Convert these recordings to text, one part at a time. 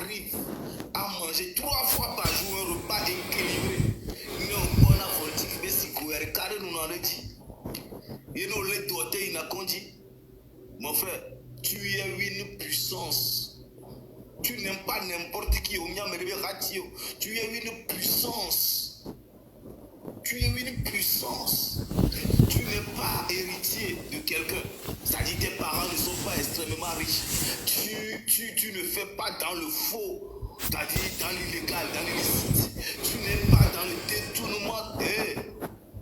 arrive à manger 3 fois par jour un repas équilibré, nous on a politique, mais si vous regardez nous en dit, et nous les doigtés il n'a qu'on dit, mon frère, tu es une puissance. Tu n'aimes pas n'importe qui, tu es une puissance. Tu es une puissance. Tu n'es pas héritier de quelqu'un. C'est-à-dire tes parents ne sont pas extrêmement riches. Tu ne fais pas dans le faux, c'est-à-dire dans l'illégal, dans l'illicite. Tu n'es pas dans le détournement.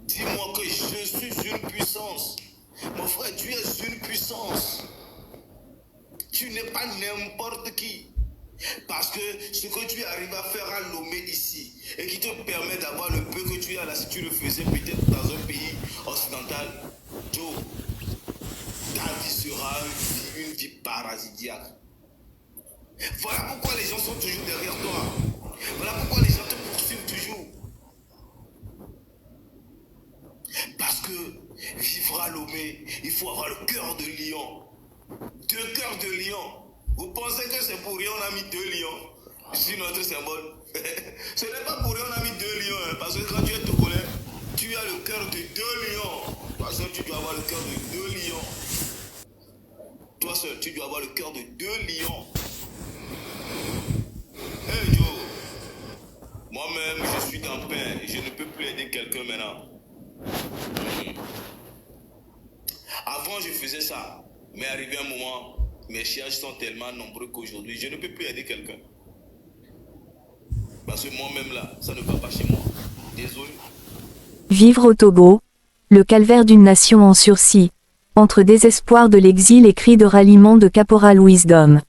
Dis-moi que je suis une puissance. Mon frère, tu es une puissance. Tu n'es pas n'importe qui. Parce que ce que tu arrives à faire à Lomé ici, et qui te permet d'avoir le peu que tu as là, si tu le faisais peut-être dans un pays occidental, Joe, ta vie sera une vie parasitiaque. Voilà pourquoi les gens sont toujours derrière toi. Voilà pourquoi les gens te poursuivent toujours. Parce que vivre à Lomé, il faut avoir le cœur de lion. 2 cœurs de lion. Vous pensez que c'est pour rien on a mis 2 lions sur notre symbole? Ce n'est pas pour rien on a mis 2 lions, hein, parce que quand tu es togolais, tu as le cœur de 2 lions. Toi seul, tu dois avoir le cœur de 2 lions. Toi seul, tu dois avoir le cœur de 2 lions. Hey Joe, moi-même je suis en paix, je ne peux plus aider quelqu'un maintenant. Avant je faisais ça, mais arrivé un moment, mes charges sont tellement nombreux qu'aujourd'hui, je ne peux plus aider quelqu'un. Parce que moi-même là, ça ne va pas chez moi. Désolé. Vivre au Togo, le calvaire d'une nation en sursis, entre désespoir de l'exil et cris de ralliement de Caporal Wisdom.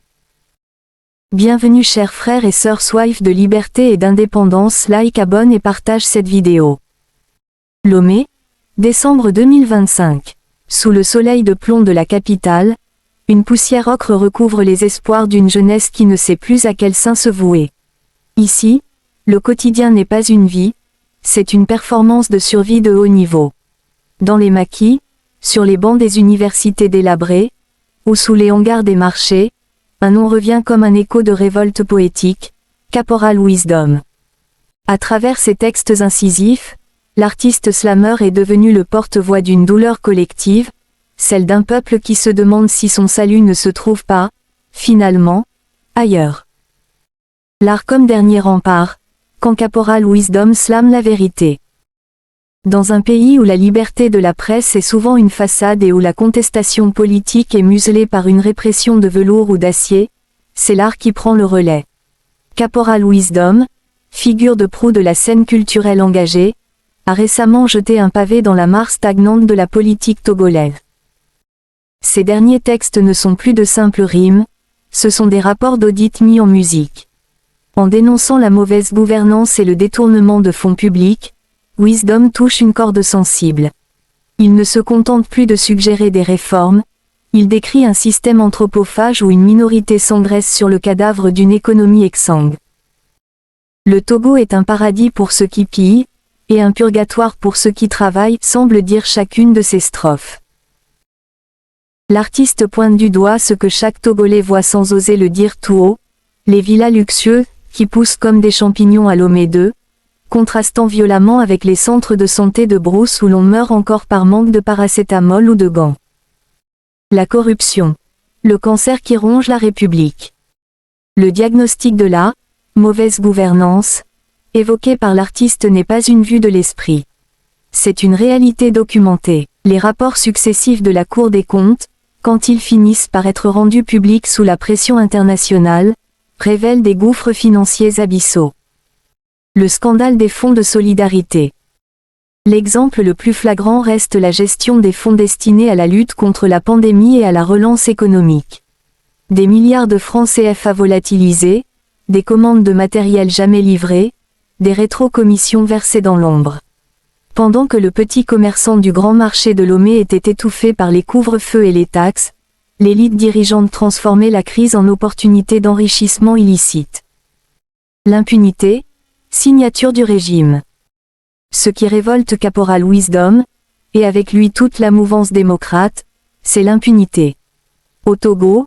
Bienvenue chers frères et sœurs soif de liberté et d'indépendance, like, abonne et partage cette vidéo. Lomé, décembre 2025. Sous le soleil de plomb de la capitale, une poussière ocre recouvre les espoirs d'une jeunesse qui ne sait plus à quel saint se vouer. Ici, le quotidien n'est pas une vie, c'est une performance de survie de haut niveau. Dans les maquis, sur les bancs des universités délabrées, ou sous les hangars des marchés, un nom revient comme un écho de révolte poétique, Caporal Wisdom. À travers ses textes incisifs, l'artiste slammer est devenu le porte-voix d'une douleur collective, celle d'un peuple qui se demande si son salut ne se trouve pas, finalement, ailleurs. L'art comme dernier rempart, quand Caporal Wisdom slame la vérité. Dans un pays où la liberté de la presse est souvent une façade et où la contestation politique est muselée par une répression de velours ou d'acier, c'est l'art qui prend le relais. Caporal Wisdom, figure de proue de la scène culturelle engagée, a récemment jeté un pavé dans la mare stagnante de la politique togolaise. Ces derniers textes ne sont plus de simples rimes, ce sont des rapports d'audit mis en musique. En dénonçant la mauvaise gouvernance et le détournement de fonds publics, Wisdom touche une corde sensible. Il ne se contente plus de suggérer des réformes, il décrit un système anthropophage où une minorité s'engraisse sur le cadavre d'une économie exsangue. Le Togo est un paradis pour ceux qui pillent, et un purgatoire pour ceux qui travaillent, semble dire chacune de ses strophes. L'artiste pointe du doigt ce que chaque Togolais voit sans oser le dire tout haut, les villas luxueux, qui poussent comme des champignons à Lomé 2, contrastant violemment avec les centres de santé de brousse où l'on meurt encore par manque de paracétamol ou de gants. La corruption. Le cancer qui ronge la République. Le diagnostic de la mauvaise gouvernance, évoqué par l'artiste n'est pas une vue de l'esprit. C'est une réalité documentée. Les rapports successifs de la Cour des comptes, quand ils finissent par être rendus publics sous la pression internationale, révèlent des gouffres financiers abyssaux. Le scandale des fonds de solidarité. L'exemple le plus flagrant reste la gestion des fonds destinés à la lutte contre la pandémie et à la relance économique. Des milliards de francs CFA volatilisés, des commandes de matériel jamais livrées, des rétrocommissions versées dans l'ombre. Pendant que le petit commerçant du grand marché de Lomé était étouffé par les couvre-feux et les taxes, l'élite dirigeante transformait la crise en opportunité d'enrichissement illicite. L'impunité, signature du régime. Ce qui révolte Caporal Wisdom, et avec lui toute la mouvance démocrate, c'est l'impunité. Au Togo,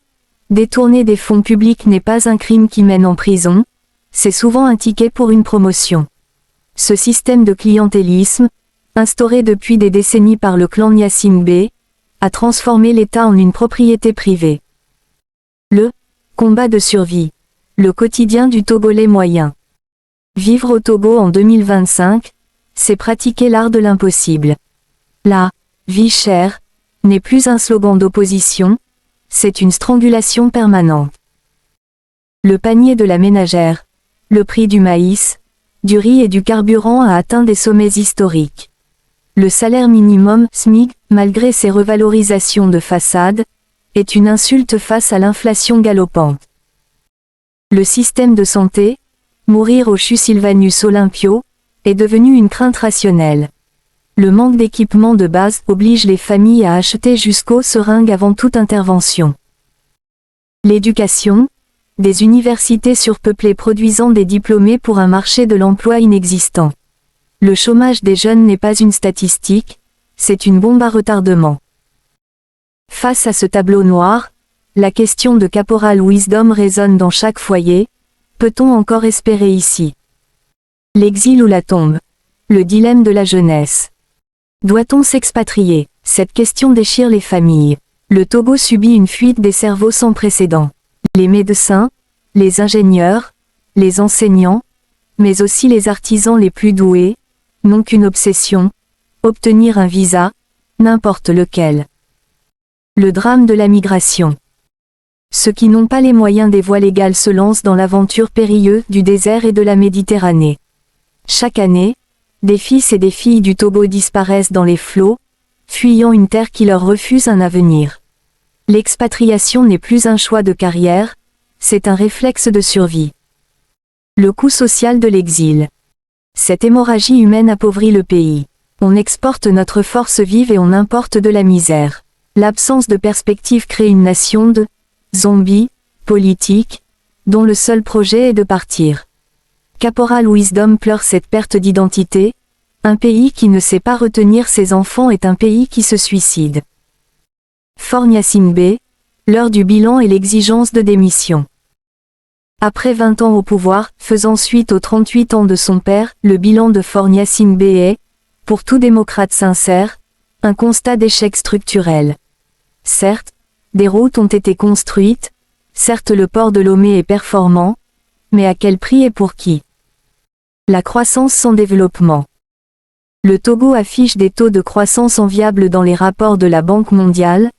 Détourner des fonds publics n'est pas un crime qui mène en prison, c'est souvent un ticket pour une promotion. Ce système de clientélisme, instauré depuis des décennies par le clan Gnassingbé, a transformé l'État en une propriété privée. Le combat de survie, le quotidien du Togolais moyen. Vivre au Togo en 2025, c'est pratiquer l'art de l'impossible. La vie chère n'est plus un slogan d'opposition, c'est une strangulation permanente. Le panier de la ménagère, le prix du maïs, du riz et du carburant a atteint des sommets historiques. Le salaire minimum, SMIC, malgré ses revalorisations de façade, est une insulte face à l'inflation galopante. Le système de santé, mourir au CHU Sylvanus Olympio, est devenu une crainte rationnelle. Le manque d'équipements de base oblige les familles à acheter jusqu'aux seringues avant toute intervention. L'éducation, des universités surpeuplées produisant des diplômés pour un marché de l'emploi inexistant. Le chômage des jeunes n'est pas une statistique, c'est une bombe à retardement. Face à ce tableau noir, la question de Caporal Wisdom résonne dans chaque foyer. Peut-on encore espérer ici? L'exil ou la tombe? Le dilemme de la jeunesse. Doit-on s'expatrier? Cette question déchire les familles. Le Togo subit une fuite des cerveaux sans précédent. Les médecins, les ingénieurs, les enseignants, mais aussi les artisans les plus doués, n'ont qu'une obsession, obtenir un visa, n'importe lequel. Le drame de la migration. Ceux qui n'ont pas les moyens des voies légales se lancent dans l'aventure périlleuse du désert et de la Méditerranée. Chaque année, des fils et des filles du Togo disparaissent dans les flots, fuyant une terre qui leur refuse un avenir. L'expatriation n'est plus un choix de carrière, c'est un réflexe de survie. Le coût social de l'exil. Cette hémorragie humaine appauvrit le pays. On exporte notre force vive et on importe de la misère. L'absence de perspective crée une nation de zombies politiques, dont le seul projet est de partir. Caporal Wisdom pleure cette perte d'identité. Un pays qui ne sait pas retenir ses enfants est un pays qui se suicide. Fort Gnassingbé, l'heure du bilan et l'exigence de démission. Après 20 ans au pouvoir, faisant suite aux 38 ans de son père, le bilan de Fort Gnassingbé est, pour tout démocrate sincère, un constat d'échec structurel. Certes, des routes ont été construites, certes le port de Lomé est performant, mais à quel prix et pour qui? La croissance sans développement. Le Togo affiche des taux de croissance enviables dans les rapports de la Banque mondiale,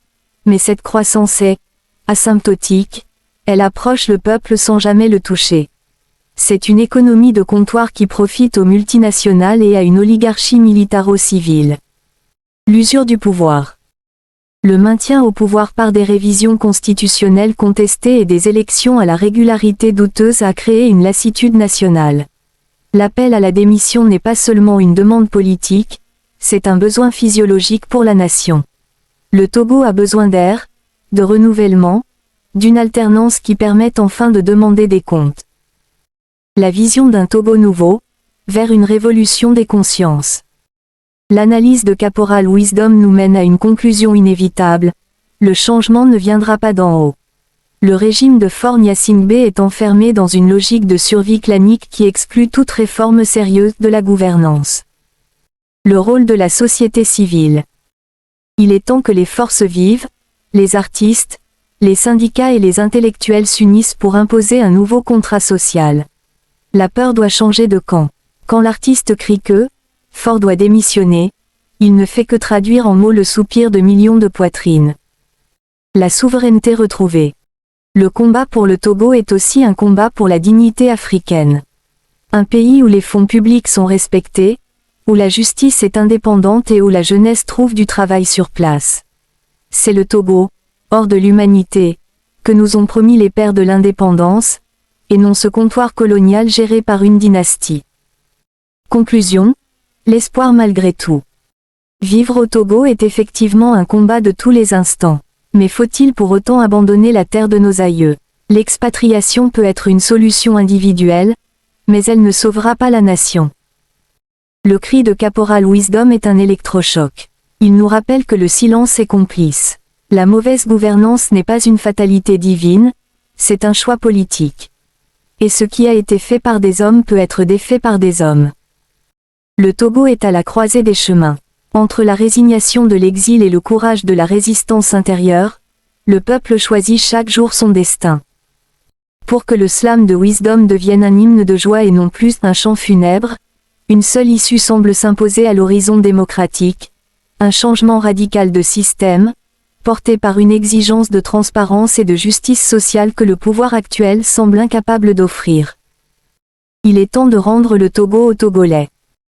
mais cette croissance est asymptotique, elle approche le peuple sans jamais le toucher. C'est une économie de comptoir qui profite aux multinationales et à une oligarchie militaro-civile. L'usure du pouvoir. Le maintien au pouvoir par des révisions constitutionnelles contestées et des élections à la régularité douteuse a créé une lassitude nationale. L'appel à la démission n'est pas seulement une demande politique, c'est un besoin physiologique pour la nation. Le Togo a besoin d'air, de renouvellement, d'une alternance qui permette enfin de demander des comptes. La vision d'un Togo nouveau, vers une révolution des consciences. L'analyse de Caporal Wisdom nous mène à une conclusion inévitable, le changement ne viendra pas d'en haut. Le régime de Fort Gnassingbé est enfermé dans une logique de survie clanique qui exclut toute réforme sérieuse de la gouvernance. Le rôle de la société civile. Il est temps que les forces vives, les artistes, les syndicats et les intellectuels s'unissent pour imposer un nouveau contrat social. La peur doit changer de camp. Quand l'artiste crie que Fort doit démissionner, il ne fait que traduire en mots le soupir de millions de poitrines. La souveraineté retrouvée. Le combat pour le Togo est aussi un combat pour la dignité africaine. Un pays où les fonds publics sont respectés, où la justice est indépendante et où la jeunesse trouve du travail sur place. C'est le Togo, hors de l'humanité, que nous ont promis les pères de l'indépendance, et non ce comptoir colonial géré par une dynastie. Conclusion. L'espoir malgré tout. Vivre au Togo est effectivement un combat de tous les instants. Mais faut-il pour autant abandonner la terre de nos aïeux? L'expatriation peut être une solution individuelle, mais elle ne sauvera pas la nation. Le cri de Caporal Wisdom est un électrochoc. Il nous rappelle que le silence est complice. La mauvaise gouvernance n'est pas une fatalité divine, c'est un choix politique. Et ce qui a été fait par des hommes peut être défait par des hommes. Le Togo est à la croisée des chemins. Entre la résignation de l'exil et le courage de la résistance intérieure, le peuple choisit chaque jour son destin. Pour que le slam de Wisdom devienne un hymne de joie et non plus un chant funèbre, une seule issue semble s'imposer à l'horizon démocratique, un changement radical de système, porté par une exigence de transparence et de justice sociale que le pouvoir actuel semble incapable d'offrir. Il est temps de rendre le Togo aux Togolais.